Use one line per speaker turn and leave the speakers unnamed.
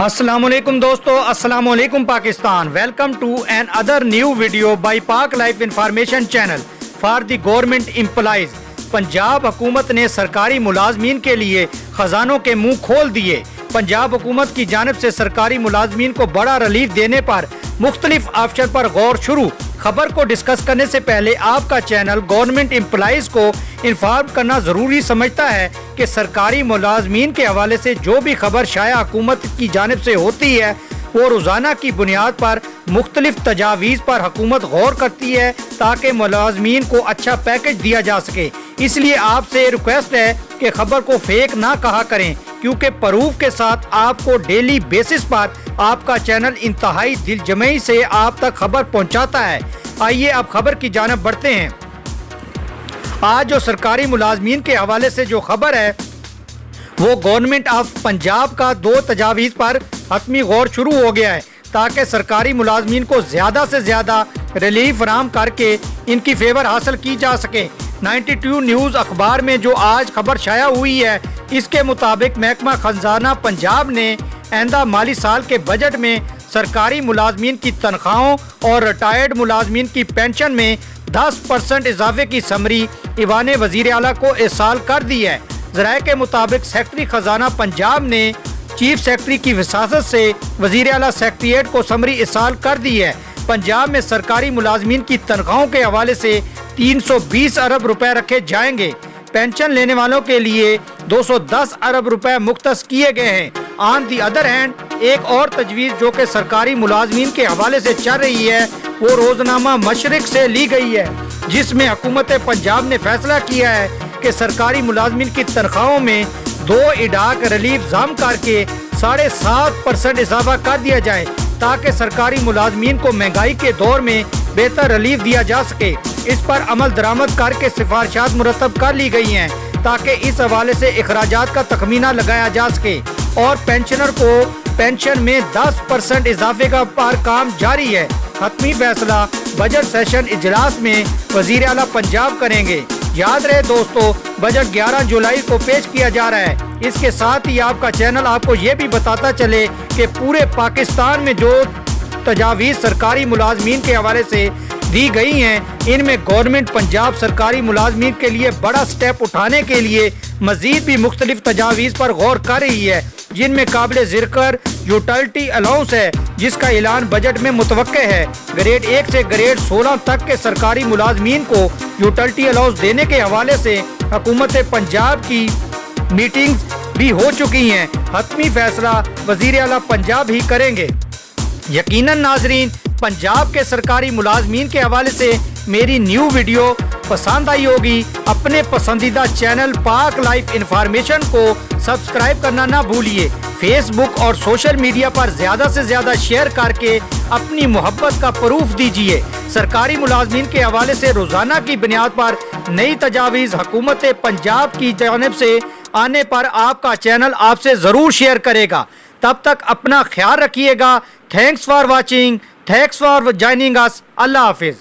अस्सलाम वालेकुम दोस्तों, अस्सलाम वालेकुम Pakistan. Welcome to another new video by Pak life information channel for the government employees. Punjab हुकूमत ने सरकारी मुलाजमीन के लिए खजानों के मुंह खोल दिए। पंजाब हुकूमत की जानिब से सरकारी मुलाजमीन को बड़ा रिलीफ देने पर मुख्तलिफ ऑप्शन पर गौर शुरू। खबर को डिस्कस करने से पहले आपका चैनल गवर्नमेंट एम्प्लॉइज को इन्फॉर्म करना ज़रूरी समझता है कि सरकारी मुलाजमीन के हवाले से जो भी खबर शाया हुकूमत की जानिब से होती है वो रोज़ाना की बुनियाद पर मुख्तलिफ तजावीज़ पर हुकूमत गौर करती है ताकि मुलाजमीन को अच्छा पैकेज दिया जा सके। इसलिए आपसे रिक्वेस्ट है कि खबर को फेक ना कहा करें, क्योंकि प्रूफ के साथ आपको डेली बेसिस पर आपका चैनल इंतहाई दिलजमई से आप तक खबर पहुंचाता है। आइए अब खबर की जानिब बढ़ते हैं। आज जो सरकारी मुलाजमीन के हवाले से जो खबर है वो गवर्नमेंट ऑफ पंजाब का 2 तजावीज़ पर हतमी गौर शुरू हो गया है ताकि सरकारी मुलाजमीन को ज़्यादा से ज़्यादा रिलीफ फराहम करके इनकी फेवर हासिल की जा सके। 92 न्यूज़ अखबार में जो आज खबर शाया हुई है, इसके मुताबिक महकमा खजाना पंजाब ने आइंदा माली साल के बजट में सरकारी मुलाजमीन की तनख्वाहों और रिटायर्ड मुलाजमीन की पेंशन में 10% इजाफे की समरी ईवान वज़ीर आला को इरसाल कर दी है। ज़राए के मुताबिक सेक्रेटरी खजाना पंजाब ने चीफ सेक्रेटरी की वसासत से वज़ीर आला सेक्रेटेरिएट को समरी इरसाल कर दी है। पंजाब में सरकारी मुलाजमीन की तनख्वाहों के हवाले से 320 अरब रुपए रखे जाएंगे। पेंशन लेने वालों के लिए 210 अरब रुपए मुख्तस किए गए हैं। ऑन दी अदर हैंड, एक और तजवीज़ जो कि सरकारी मुलाजमीन के हवाले से चल रही है वो रोजनामा मशरिक से ली गई है, जिसमें हुकूमत पंजाब ने फैसला किया है कि सरकारी मुलाजमीन की तनख्वाहों में 2 इडाक रिलीफ जाम करके 7.5% इजाफा कर दिया जाए ताकि सरकारी मुलाजमीन को महंगाई के दौर में बेहतर रिलीफ दिया जा सके। इस पर अमल दरामद करके सिफारिशात मुरतब कर ली गई हैं ताकि इस हवाले से अखराजात का तखमीना लगाया जा सके और पेंशनर को पेंशन में 10% इजाफे का पर काम जारी है। हतमी फैसला बजट सेशन इजलास में वजीर आला पंजाब करेंगे। याद रहे दोस्तों, बजट 11 जुलाई को पेश किया जा रहा है। इसके साथ ही आपका चैनल आपको ये भी बताता चले कि पूरे पाकिस्तान में जो तजावीज़ सरकारी मुलाजमीन के हवाले से दी गई हैं, इनमें गवर्नमेंट पंजाब सरकारी मुलाजमीन के लिए बड़ा स्टेप उठाने के लिए मजीद भी मुख्तलिफ तजावीज़ पर गौर कर रही है, जिनमें काबिल ज़िक्र यूटिलिटी अलाउंस है, जिसका ऐलान बजट में मुतवक्के है। ग्रेड 1 से ग्रेड 16 तक के सरकारी मुलाजमीन को यूटिलिटी अलाउंस देने के हवाले से हुकूमत पंजाब की मीटिंग्स भी हो चुकी हैं। हतमी फैसला वज़ीर आला पंजाब ही करेंगे। यकीनन नाजरीन, पंजाब के सरकारी मुलाजमीन के हवाले से मेरी न्यू वीडियो पसंद आई होगी। अपने पसंदीदा चैनल पाक लाइफ इंफॉर्मेशन को सब्सक्राइब करना ना भूलिए। फेसबुक और सोशल मीडिया पर ज़्यादा से ज़्यादा शेयर करके अपनी मोहब्बत का प्रूफ दीजिए। सरकारी मुलाजमीन के हवाले से रोज़ाना की बुनियाद पर नई तजावीज़ हुकूमत पंजाब की जानिब से आने पर आपका चैनल आपसे ज़रूर शेयर करेगा। तब तक अपना ख्याल रखिएगा। Thanks for watching, thanks for joining us. अल्लाह हाफिज़।